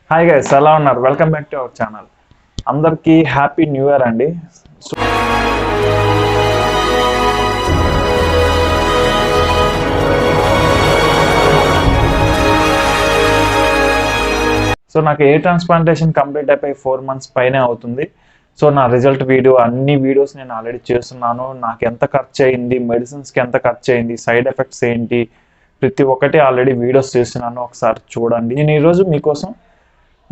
Hi guys, ఎలా ఉన్నారు? Welcome back to our channel. అందరికీ హ్యాపీ న్యూ ఇయర్ అండి. సో నాకు ఏ ట్రాన్స్ప్లాంటేషన్ కంప్లీట్ అయిపోయి 4 months పైనే అవుతుంది. సో నా రిజల్ట్ వీడియో అన్ని వీడియోస్ నేను ఆల్రెడీ చేస్తున్నాను. నాకు ఎంత ఖర్చు అయింది, మెడిసిన్స్కి ఎంత ఖర్చు అయింది, సైడ్ ఎఫెక్ట్స్ ఏంటి, ప్రతి ఒక్కటి ఆల్రెడీ వీడియోస్ చేస్తున్నాను. ఒకసారి చూడండి. నేను ఈరోజు మీకోసం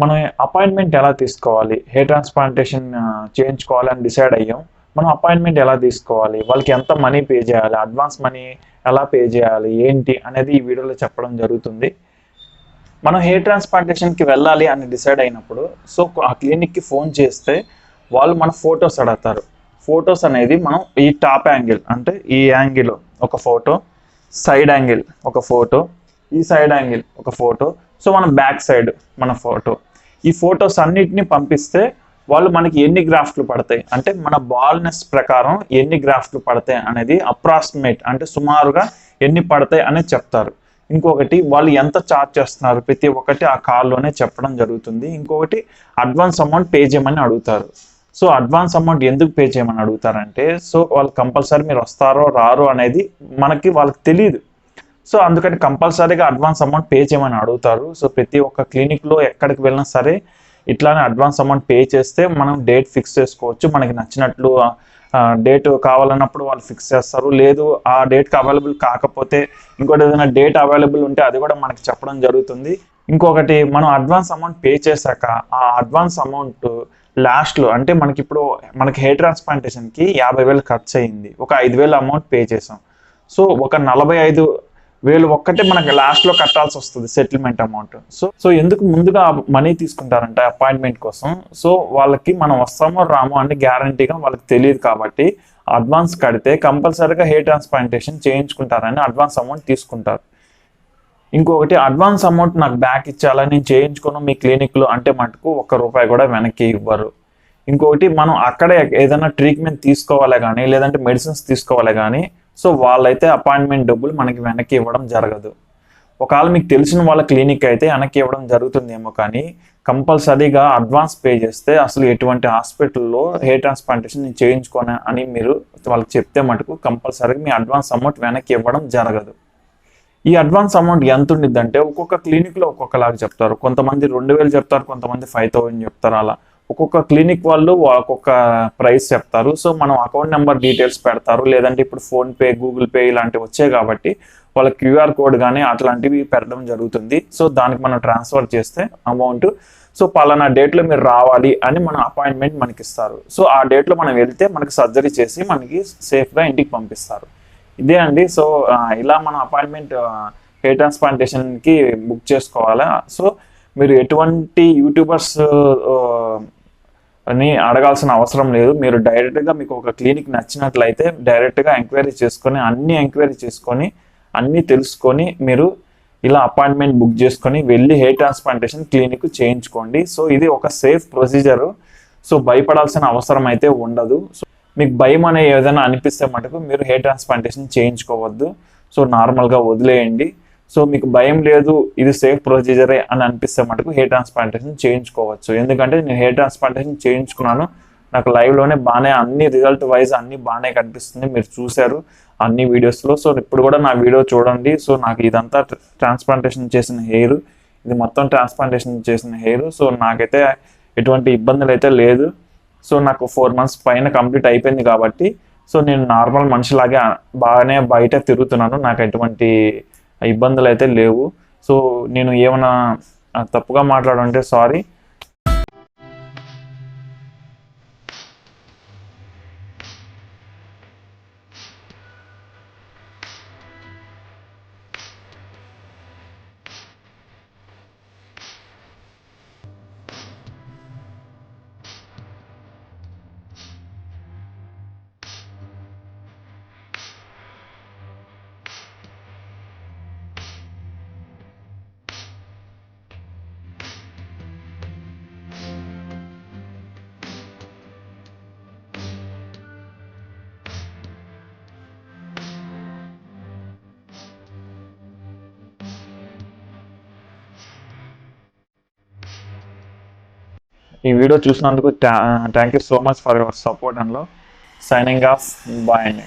మనం అపాయింట్మెంట్ ఎలా తీసుకోవాలి, హెయిర్ ట్రాన్స్ప్లాంటేషన్ చేయించుకోవాలని డిసైడ్ అయ్యాం. మనం అపాయింట్మెంట్ ఎలా తీసుకోవాలి, వాళ్ళకి ఎంత మనీ పే చేయాలి, అడ్వాన్స్ మనీ ఎలా పే చేయాలి, ఏంటి అనేది ఈ వీడియోలో చెప్పడం జరుగుతుంది. మనం హెయిర్ ట్రాన్స్ప్లాంటేషన్కి వెళ్ళాలి అని డిసైడ్ అయినప్పుడు సో ఆ క్లినిక్కి ఫోన్ చేస్తే వాళ్ళు మన ఫొటోస్ అడుగుతారు. ఫొటోస్ అనేది మనం ఈ టాప్ యాంగిల్ అంటే ఈ యాంగిల్ ఒక ఫోటో, సైడ్ యాంగిల్ ఒక ఫోటో, ఈ సైడ్ యాంగిల్ ఒక ఫోటో, సో మన బ్యాక్ సైడ్ మన ఫోటో, ఈ ఫొటోస్ అన్నిటిని పంపిస్తే వాళ్ళు మనకి ఎన్ని గ్రాఫ్ట్లు పడతాయి అంటే మన బాల్నెస్ ప్రకారం ఎన్ని గ్రాఫ్ట్లు పడతాయి అనేది అప్రాక్సిమేట్ అంటే సుమారుగా ఎన్ని పడతాయి అనేది చెప్తారు. ఇంకొకటి వాళ్ళు ఎంత ఛార్జ్ చేస్తున్నారు ప్రతి ఒక్కటి ఆ కాల్లోనే చెప్పడం జరుగుతుంది. ఇంకొకటి అడ్వాన్స్ అమౌంట్ పే చేయమని అడుగుతారు. సో అడ్వాన్స్ అమౌంట్ ఎందుకు పే చేయమని అడుగుతారంటే సో వాళ్ళు కంపల్సరీ మీరు వస్తారో రారో అనేది వాళ్ళకి తెలియదు. సో అందుకని కంపల్సరీగా అడ్వాన్స్ అమౌంట్ పే చేయమని అడుగుతారు. సో ప్రతి ఒక్క క్లినిక్లో ఎక్కడికి వెళ్ళినా సరే ఇట్లానే అడ్వాన్స్ అమౌంట్ పే చేస్తే మనం డేట్ ఫిక్స్ చేసుకోవచ్చు. మనకి నచ్చినట్లు డేట్ కావాలన్నప్పుడు వాళ్ళు ఫిక్స్ చేస్తారు. లేదు ఆ డేట్కి అవైలబుల్ కాకపోతే ఇంకోటి ఏదైనా డేట్ అవైలబుల్ ఉంటే అది కూడా మనకి చెప్పడం జరుగుతుంది. ఇంకొకటి మనం అడ్వాన్స్ అమౌంట్ పే చేశాక ఆ అడ్వాన్స్ అమౌంట్ లాస్ట్లో అంటే మనకి హెయిర్ ట్రాన్స్ప్లాంటేషన్కి 50,000 ఖర్చు అయింది, ఒక 5,000 అమౌంట్ పే చేసాం. సో ఒక 45,000 ఒక్కటే మనకి లాస్ట్లో కట్టాల్సి వస్తుంది సెటిల్మెంట్ అమౌంట్. సో ఎందుకు ముందుగా మనీ తీసుకుంటారంటే అపాయింట్మెంట్ కోసం, సో వాళ్ళకి మనం వస్తామో రామో అని గ్యారంటీగా వాళ్ళకి తెలియదు కాబట్టి అడ్వాన్స్ కడితే కంపల్సరీగా హెయిర్ ట్రాన్స్ప్లాంటేషన్ చేయించుకుంటారని అడ్వాన్స్ అమౌంట్ తీసుకుంటారు. ఇంకొకటి అడ్వాన్స్ అమౌంట్ నాకు బ్యాక్ ఇచ్చాలని నేను చేయించుకోను మీ క్లినిక్లో అంటే మటుకు ₹1 కూడా వెనక్కి ఇవ్వరు. ఇంకొకటి మనం అక్కడే ఏదైనా ట్రీట్మెంట్ తీసుకోవాలి కానీ లేదంటే మెడిసిన్స్ తీసుకోవాలి కానీ సో వాళ్ళైతే అపాయింట్మెంట్ డబ్బులు మనకి వెనక్కి ఇవ్వడం జరగదు. ఒకవేళ మీకు తెలిసిన వాళ్ళ క్లినిక్ అయితే వెనక్కి ఇవ్వడం జరుగుతుందేమో కానీ కంపల్సరీగా అడ్వాన్స్ పే చేస్తే అసలు ఎటువంటి హాస్పిటల్లో హెయిర్ ట్రాన్స్ప్లాంటేషన్ నేను చేయించుకోను అని మీరు వాళ్ళకి చెప్తే మటుకు కంపల్సరీగా మీ అడ్వాన్స్ అమౌంట్ వెనక్కి ఇవ్వడం జరగదు. ఈ అడ్వాన్స్ అమౌంట్ ఎంత ఉండిద్దంటే ఒక్కొక్క క్లినిక్లో ఒక్కొక్కలాగా చెప్తారు. కొంతమంది 2,000 చెప్తారు, కొంతమంది 5,000 చెప్తారు. అలా ఒక్కొక్క క్లినిక్ వాళ్ళు ఒక్కొక్క ప్రైస్ చెప్తారు. సో మనం అకౌంట్ నెంబర్ డీటెయిల్స్ పెడతారు, లేదంటే ఇప్పుడు ఫోన్పే, గూగుల్ పే ఇలాంటివి వచ్చాయి కాబట్టి వాళ్ళ క్యూఆర్ కోడ్ కానీ అట్లాంటివి పెట్టడం జరుగుతుంది. సో దానికి మనం ట్రాన్స్ఫర్ చేస్తే అమౌంట్ సో పలానా డేట్లో మీరు రావాలి అని మన అపాయింట్మెంట్ మనకి ఇస్తారు. సో ఆ డేట్లో మనం వెళ్తే మనకి సర్జరీ చేసి మనకి సేఫ్గా ఇంటికి పంపిస్తారు. ఇదే అండి. సో ఇలా మన అపాయింట్మెంట్ హెయిర్ ట్రాన్స్ప్లాంటేషన్కి బుక్ చేసుకోవాలా. సో మీరు ఎటువంటి యూట్యూబర్స్ అని అడగాల్సిన అవసరం లేదు. మీరు డైరెక్ట్గా మీకు ఒక క్లినిక్ నచ్చినట్లయితే డైరెక్ట్గా ఎంక్వైరీ చేసుకొని అన్నీ తెలుసుకొని మీరు ఇలా అపాయింట్మెంట్ బుక్ చేసుకొని వెళ్ళి హెయిర్ ట్రాన్స్ప్లాంటేషన్ క్లినిక్ చేయించుకోండి. సో ఇది ఒక సేఫ్ ప్రొసీజరు. సో భయపడాల్సిన అవసరం అయితే ఉండదు. సో మీకు భయం అనే ఏదైనా అనిపిస్తే మటుకు మీరు హెయిర్ ట్రాన్స్ప్లాంటేషన్ చేయించుకోవద్దు. సో నార్మల్గా వదిలేయండి. సో మీకు భయం లేదు, ఇది సేఫ్ ప్రొసీజరే అని అనిపిస్తే మటుకు హెయిర్ ట్రాన్స్ప్లాంటేషన్ చేయించుకోవచ్చు. ఎందుకంటే నేను హెయిర్ ట్రాన్స్ప్లాంటేషన్ చేయించుకున్నాను, నాకు లైవ్లోనే బాగానే అన్ని రిజల్ట్ వైజ్ అన్ని బాగానే కనిపిస్తుంది, మీరు చూశారు అన్ని వీడియోస్లో. సో ఇప్పుడు కూడా నా వీడియో చూడండి. సో నాకు ఇదంతా ట్రాన్స్ప్లాంటేషన్ చేసిన హెయిర్, ఇది మొత్తం ట్రాన్స్ప్లాంటేషన్ చేసిన హెయిర్. సో నాకైతే ఎటువంటి ఇబ్బందులు అయితే లేదు. సో నాకు 4 months పైన కంప్లీట్ అయిపోయింది కాబట్టి సో నేను నార్మల్ మనిషిలాగే బాగానే బయట తిరుగుతున్నాను, నాకు ఎటువంటి ఇబ్బందులు అయితే లేవు. సో నేను ఏమైనా తప్పుగా మాట్లాడంటే సారీ. ఈ వీడియో చూసినందుకు thank you so much for your support and love. Signing off. Bye అండి.